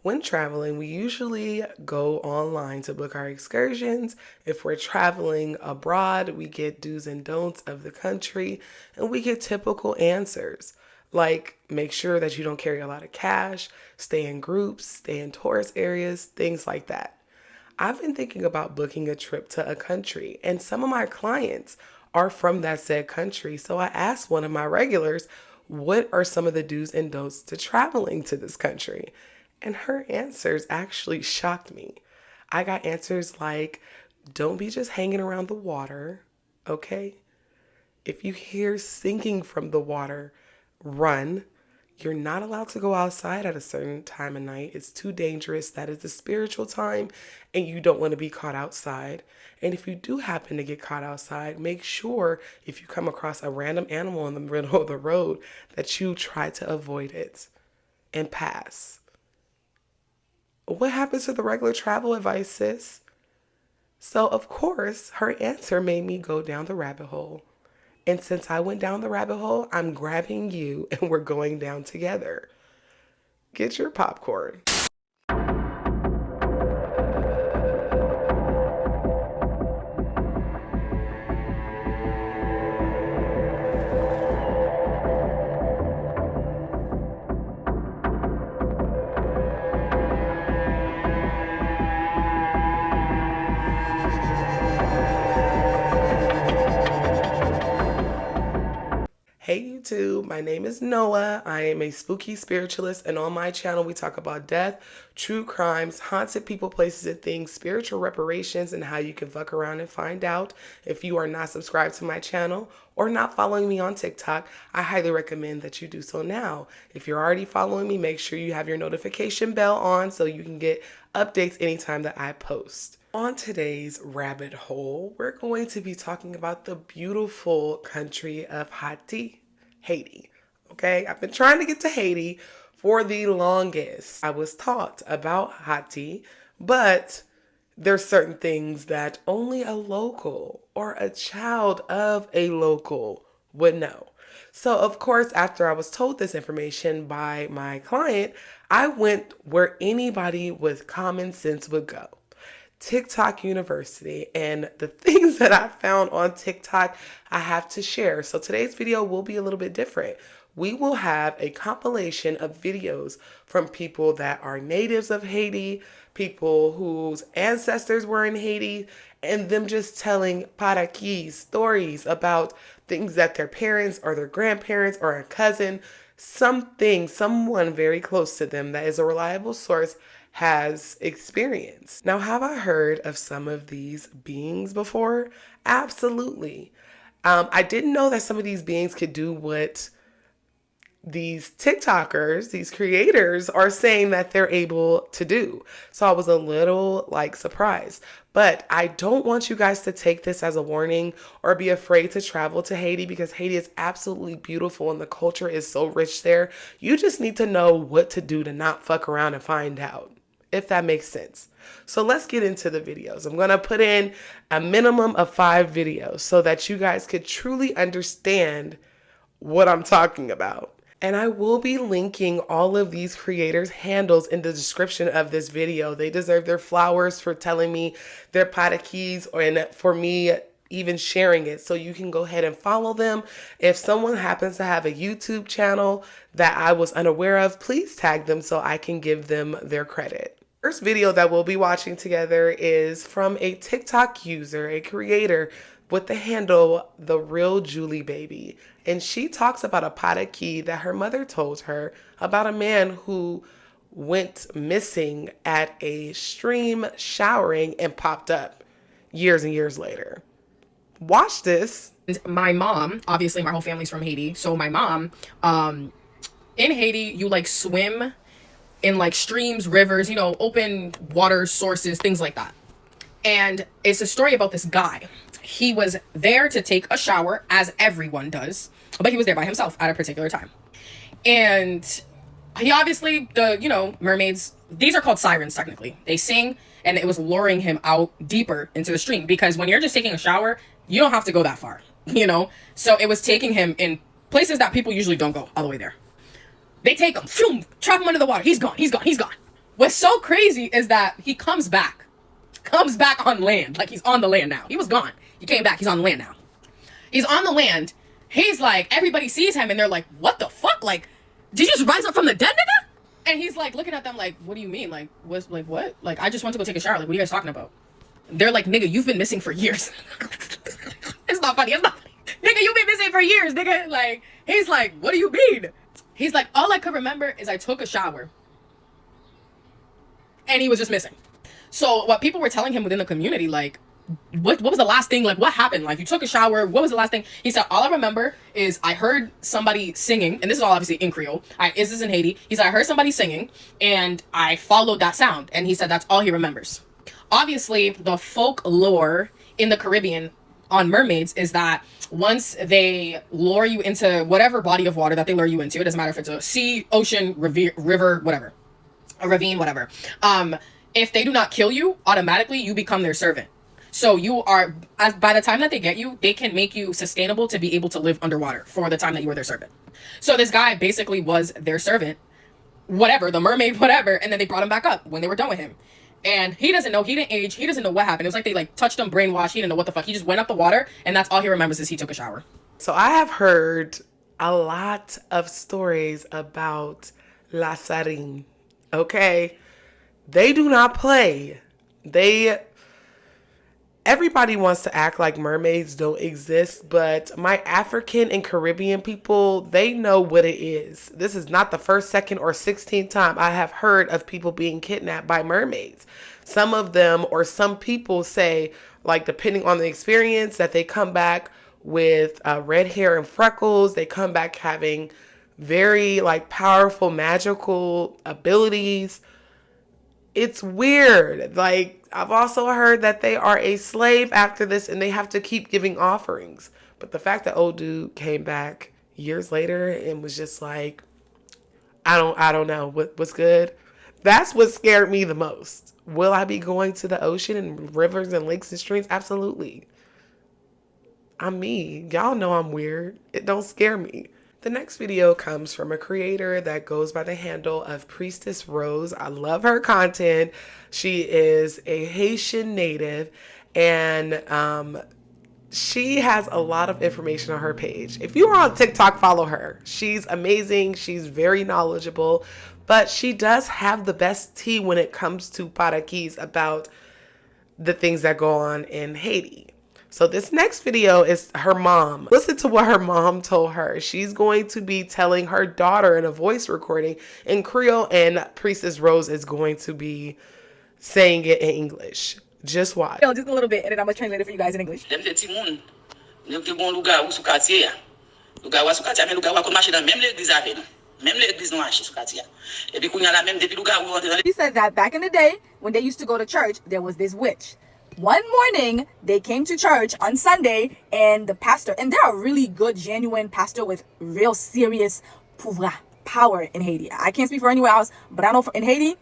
When traveling, we usually go online to book our excursions. If we're traveling abroad, we get do's and don'ts of the country and we get typical answers like make sure that you don't carry a lot of cash, stay in groups, stay in tourist areas, things like that. I've been thinking about booking a trip to a country, and some of my clients are from that said country. So I asked one of my regulars, what are some of the do's and don'ts to traveling to this country? And her answers actually shocked me. I got answers like, don't be just hanging around the water, okay? If you hear sinking from the water, run. You're not allowed to go outside at a certain time of night. It's too dangerous. That is the spiritual time, and you don't want to be caught outside. And if you do happen to get caught outside, make sure if you come across a random animal in the middle of the road that you try to avoid it and pass. What happens to the regular travel advice, sis? So, of course, her answer made me go down the rabbit hole. And since I went down the rabbit hole, I'm grabbing you and we're going down together. Get your popcorn. Hey YouTube, my name is Noah. I am a spooky spiritualist, and on my channel we talk about death, true crimes, haunted people, places, and things, spiritual reparations, and how you can fuck around and find out. If you are not subscribed to my channel or not following me on TikTok, I highly recommend that you do so now. If you're already following me, make sure you have your notification bell on so you can get updates anytime that I post. On today's rabbit hole, we're going to be talking about the beautiful country of Haiti. Okay, I've been trying to get to Haiti for the longest. I was taught about Haiti, but there's certain things that only a local or a child of a local would know. So, of course, after I was told this information by my client, I went where anybody with common sense would go. TikTok University, and the things that I found on TikTok I have to share. So today's video will be a little bit different. We will have a compilation of videos from people that are natives of Haiti, people whose ancestors were in Haiti, and them just telling parakis, stories about things that their parents or their grandparents or a cousin, someone very close to them that is a reliable source has experienced. Now, have I heard of some of these beings before? Absolutely. I didn't know that some of these beings could do what these TikTokers, these creators are saying that they're able to do. So I was a little surprised, but I don't want you guys to take this as a warning or be afraid to travel to Haiti, because Haiti is absolutely beautiful and the culture is so rich there. You just need to know what to do to not fuck around and find out, if that makes sense. So let's get into the videos. I'm going to put in a minimum of 5 videos so that you guys could truly understand what I'm talking about. And I will be linking all of these creators' handles in the description of this video. They deserve their flowers for telling me their patakis and for me even sharing it. So you can go ahead and follow them. If someone happens to have a YouTube channel that I was unaware of, please tag them so I can give them their credit. First video that we'll be watching together is from a TikTok user, a creator with the handle The Real Julie Baby. And she talks about a pataki that her mother told her about a man who went missing at a stream showering and popped up years and years later. Watch this. My mom, obviously my whole family's from Haiti. So my mom, in Haiti, you swim in streams, rivers, open water sources, things like that. And it's a story about this guy. He was there to take a shower, as everyone does, but he was there by himself at a particular time. And he obviously, mermaids, these are called sirens technically. They sing, and it was luring him out deeper into the stream, because when you're just taking a shower, you don't have to go that far, So it was taking him in places that people usually don't go all the way there. They take him, trap him under the water. He's gone. What's so crazy is that he comes back on land. Like, he's on the land now. He was gone. He came back. He's on the land now. He's on the land. He's like, everybody sees him and they're like, what the fuck? Like, did you just rise up from the dead, nigga? And he's like looking at them like, what do you mean? Like, what's like what? Like, I just went to go take a shower. Like, what are you guys talking about? They're like, nigga, you've been missing for years. It's not funny. It's not funny. Nigga, you've been missing for years, nigga. Like, he's like, what do you mean? He's like, all I could remember is I took a shower. And he was just missing. So what people were telling him within the community, like, what was the last thing? Like, what happened? Like, you took a shower. What was the last thing? He said, all I remember is I heard somebody singing, and this is all obviously in Creole. This is in Haiti. He said, I heard somebody singing, and I followed that sound. And he said that's all he remembers. Obviously, the folklore in the Caribbean on mermaids is that once they lure you into whatever body of water that they lure you into, it doesn't matter if it's a sea, ocean, river, whatever, a ravine, whatever. If they do not kill you, automatically you become their servant. So you are, by the time that they get you, they can make you sustainable to be able to live underwater for the time that you are their servant. So this guy basically was their servant, whatever, the mermaid, whatever, and then they brought him back up when they were done with him. And he doesn't know, he didn't age, he doesn't know what happened. It was like they like touched him, brainwashed, he didn't know what the fuck. He just went up the water, and that's all he remembers is he took a shower. So I have heard a lot of stories about La Sarine. Okay? They do not play. Everybody wants to act like mermaids don't exist, but my African and Caribbean people, they know what it is. This is not the first, second, or 16th time I have heard of people being kidnapped by mermaids. Some of them, or some people say, like, depending on the experience, that they come back with red hair and freckles. They come back having very, like, powerful magical abilities. It's weird. Like, I've also heard that they are a slave after this and they have to keep giving offerings. But the fact that old dude came back years later and was just like, I don't know what's good. That's what scared me the most. Will I be going to the ocean and rivers and lakes and streams? Absolutely. I'm me. Y'all know I'm weird. It don't scare me. The next video comes from a creator that goes by the handle of Priestess Rose. I love her content. She is a Haitian native, and she has a lot of information on her page. If you are on TikTok, follow her. She's amazing. She's very knowledgeable, but she does have the best tea when it comes to parakeets about the things that go on in Haiti. So this next video is her mom. Listen to what her mom told her. She's going to be telling her daughter in a voice recording in Creole, and Priestess Rose is going to be saying it in English. Just watch. Just a little bit, and then I'm going to translate it for you guys in English. He said that back in the day, when they used to go to church, there was this witch. One morning, they came to church on Sunday, and the pastor, and they're a really good, genuine pastor with real serious power in Haiti. I can't speak for anywhere else, but I know in Haiti,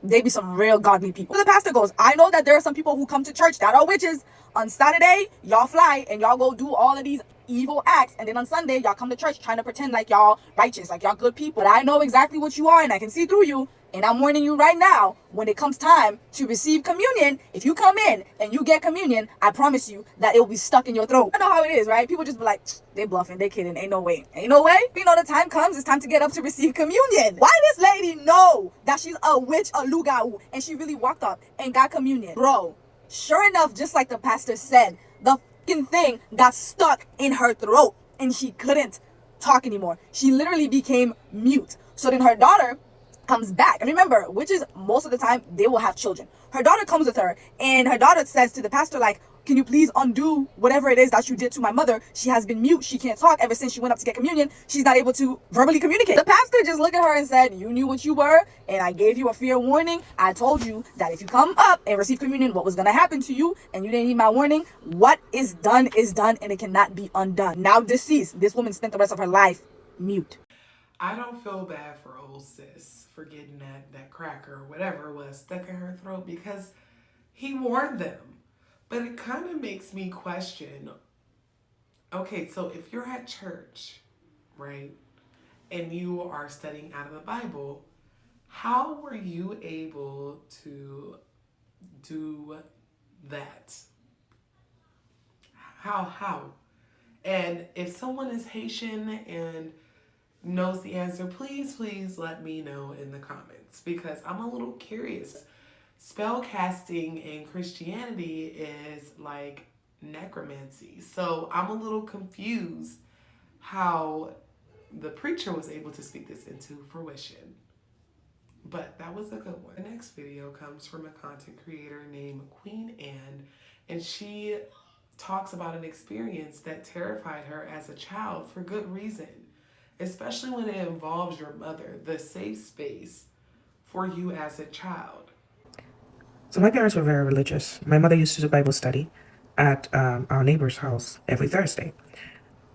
they be some real godly people. So the pastor goes, I know that there are some people who come to church that are witches. On Saturday, y'all fly and y'all go do all of these evil acts, and then on Sunday, y'all come to church trying to pretend like y'all righteous, like y'all good people. But I know exactly what you are, and I can see through you. And I'm warning you right now, when it comes time to receive communion, if you come in and you get communion, I promise you that it will be stuck in your throat. I know how it is, right? People just be like, they bluffing, they kidding, ain't no way. Ain't no way. You know, the time comes, it's time to get up to receive communion. Why this lady know that she's a witch, a lugau, and she really walked up and got communion? Bro, sure enough, just like the pastor said, the fucking thing got stuck in her throat and she couldn't talk anymore. She literally became mute. So then her daughter comes back. And remember, witches, most of the time, they will have children. Her daughter comes with her, and her daughter says to the pastor, like, can you please undo whatever it is that you did to my mother? She has been mute. She can't talk ever since she went up to get communion. She's not able to verbally communicate. The pastor just looked at her and said, you knew what you were, and I gave you a fair warning. I told you that if you come up and receive communion, what was going to happen to you, and you didn't need my warning. What is done, and it cannot be undone. Now deceased, this woman spent the rest of her life mute. I don't feel bad for old sis for getting that cracker or whatever it was stuck in her throat, because he warned them. But it kind of makes me question, okay, so if you're at church, right, and you are studying out of the Bible, How were you able to do that? How? And if someone is Haitian and knows the answer, please let me know in the comments because I'm a little curious. Spell casting in Christianity is like necromancy. So I'm a little confused how the preacher was able to speak this into fruition. But that was a good one. The next video comes from a content creator named Queen Anne, and she talks about an experience that terrified her as a child for good reason, especially when it involves your mother, the safe space for you as a child. So my parents were very religious. My mother used to do Bible study at our neighbor's house every Thursday.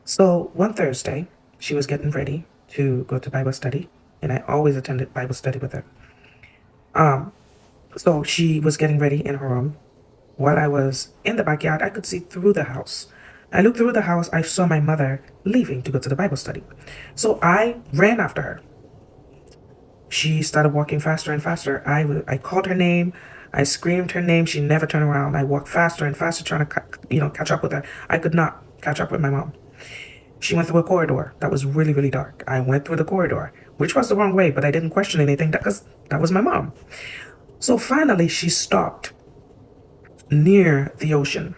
So one Thursday, she was getting ready to go to Bible study, and I always attended Bible study with her. So she was getting ready in her room. While I was in the backyard, I could see through the house. I looked through the house, I saw my mother leaving to go to the Bible study. So I ran after her. She started walking faster and faster. I called her name. I screamed her name. She never turned around. I walked faster and faster trying to, catch up with her. I could not catch up with my mom. She went through a corridor that was really, really dark. I went through the corridor, which was the wrong way, but I didn't question anything because that was my mom. So finally, she stopped near the ocean.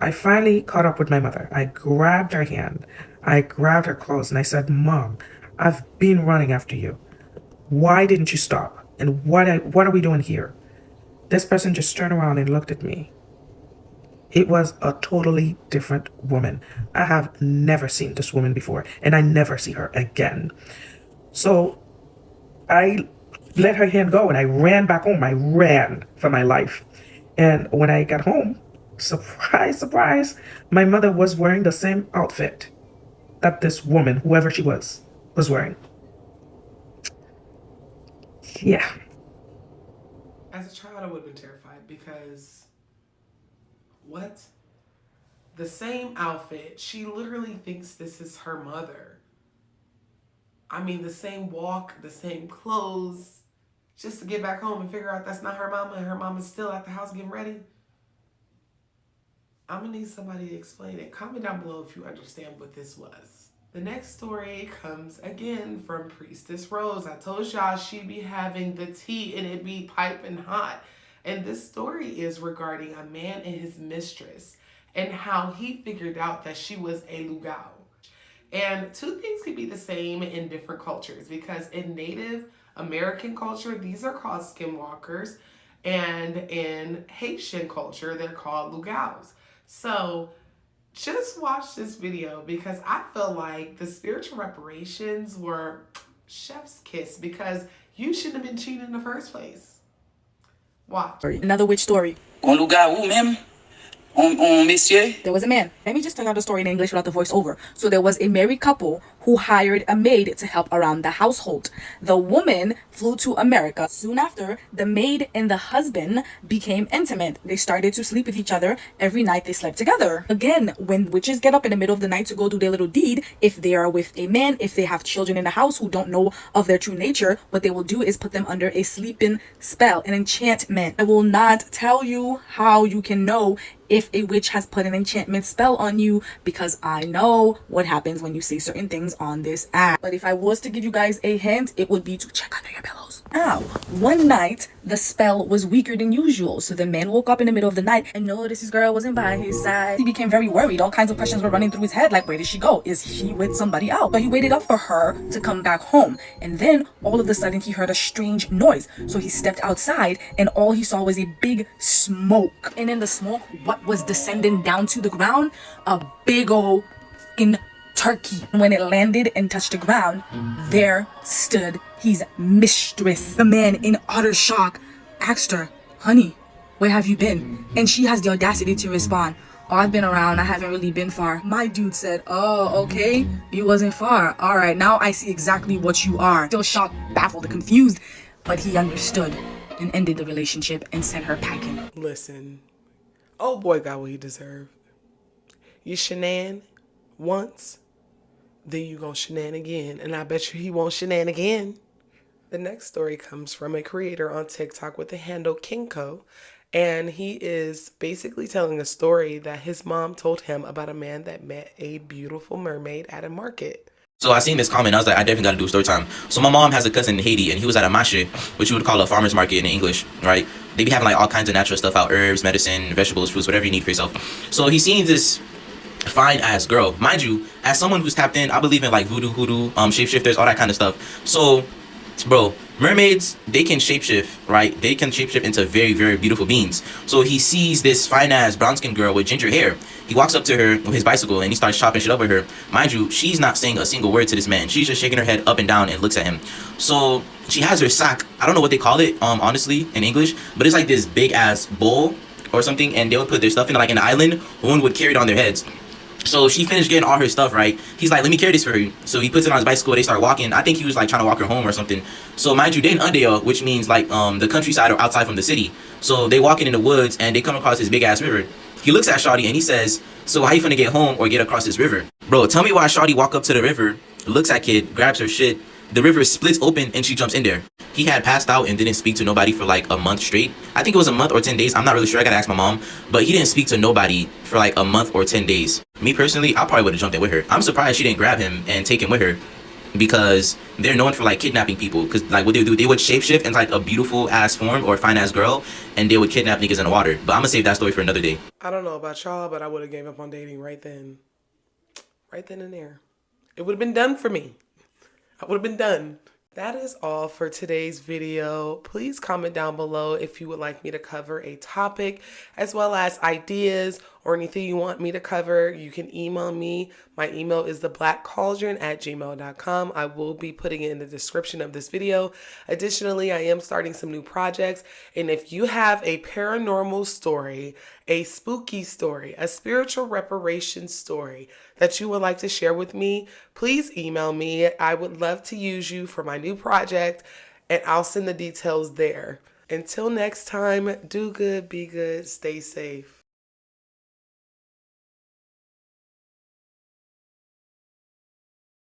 I finally caught up with my mother. I grabbed her hand. I grabbed her clothes and I said, Mom, I've been running after you. Why didn't you stop? And what are we doing here? This person just turned around and looked at me. It was a totally different woman. I have never seen this woman before, and I never see her again. So I let her hand go and I ran back home. I ran for my life. And when I got home, surprise, surprise, my mother was wearing the same outfit that this woman, whoever she was wearing. Yeah. As a child, I would have been terrified because what? The same outfit. She literally thinks this is her mother. I mean, the same walk, the same clothes, just to get back home and figure out that's not her mama and her mama's still at the house getting ready. I'm gonna need somebody to explain it. Comment down below if you understand what this was. The next story comes again from Priestess Rose. I told y'all she'd be having the tea and it'd be piping hot. And this story is regarding a man and his mistress and how he figured out that she was a lugao. And two things could be the same in different cultures because in Native American culture, these are called skinwalkers. And in Haitian culture, they're called lugaos. So just watch this video because I feel like the spiritual reparations were chef's kiss because you shouldn't have been cheating in the first place. Watch. Another witch story. On lugar ou même, on messieurs. There was a man. Let me just tell you the story in English without the voiceover. So there was a married couple who hired a maid to help around the household. The woman flew to America. Soon after, the maid and the husband became intimate. They started to sleep with each other. Every night they slept together. Again, when witches get up in the middle of the night to go do their little deed, if they are with a man, if they have children in the house who don't know of their true nature, what they will do is put them under a sleeping spell, an enchantment. I will not tell you how you can know if a witch has put an enchantment spell on you because I know what happens when you say certain things on this app. But if I was to give you guys a hint, it would be to check under your pillows. Now, one night, the spell was weaker than usual. So the man woke up in the middle of the night and noticed his girl wasn't by his side. He became very worried. All kinds of questions were running through his head. Like, where did she go? Is she with somebody else? But he waited up for her to come back home. And then all of a sudden he heard a strange noise. So he stepped outside and all he saw was a big smoke. And in the smoke, what was descending down to the ground? A big old fucking turkey. When it landed and touched the ground, there stood his mistress. The man, in utter shock, asked her, "Honey, where have you been?" And she has the audacity to respond, "Oh, I've been around. I haven't really been far." My dude said, "Oh, okay. You wasn't far. All right, now I see exactly what you are." Still shocked, baffled, confused, but he understood and ended the relationship and sent her packing. Listen, old boy got what he deserved. You shenan once, then you gonna shenan again. And I bet you he won't shenan again. The next story comes from a creator on TikTok with the handle Kinko, and he is basically telling a story that his mom told him about a man that met a beautiful mermaid at a market. So I seen this comment. I was like, I definitely got to do a story time. So my mom has a cousin in Haiti, and he was at a marché, which you would call a farmer's market in English, right? They be having like all kinds of natural stuff out, herbs, medicine, vegetables, fruits, whatever you need for yourself. So he seen this fine ass girl. Mind you, as someone who's tapped in, I believe in like voodoo, hoodoo, shapeshifters, all that kind of stuff. So, bro, mermaids, they can shapeshift, right? They can shapeshift into very, very beautiful beings. So he sees this fine ass brown skinned girl with ginger hair. He walks up to her with his bicycle and he starts chopping shit up with her. Mind you, she's not saying a single word to this man. She's just shaking her head up and down and looks at him. So she has her sack. I don't know what they call it, honestly, in English, but it's like this big ass bowl or something, and they would put their stuff in like an island. One would carry it on their heads. So she finished getting all her stuff, right? He's like, let me carry this for you. So he puts it on his bicycle. They start walking. I think he was like trying to walk her home or something. So mind you, they in Undale, which means like the countryside or outside from the city. So they walking in the woods and they come across this big ass river. He looks at Shawty and he says, so how you finna get home or get across this river? Bro, tell me why Shawty walk up to the river, looks at kid, grabs her shit. The river splits open and she jumps in there. He had passed out and didn't speak to nobody for like a month straight. I think it was a month or 10 days. I'm not really sure. I gotta ask my mom. But he didn't speak to nobody for like a month or 10 days. Me personally, I probably would have jumped in with her. I'm surprised she didn't grab him and take him with her, because they're known for like kidnapping people. Because like what they would do, they would shapeshift into like a beautiful ass form or fine ass girl, and they would kidnap niggas in the water. But I'm gonna save that story for another day. I don't know about y'all, but I would have gave up on dating right then. Right then and there. It would have been done for me. I would have been done. That is all for today's video. Please comment down below if you would like me to cover a topic, as well as ideas or anything you want me to cover. You can email me. My email is theblackcauldron@gmail.com. I will be putting it in the description of this video. Additionally, I am starting some new projects, and if you have a paranormal story, a spooky story, a spiritual reparation story that you would like to share with me, please email me. I would love to use you for my new project, and I'll send the details there. Until next time, do good, be good, stay safe.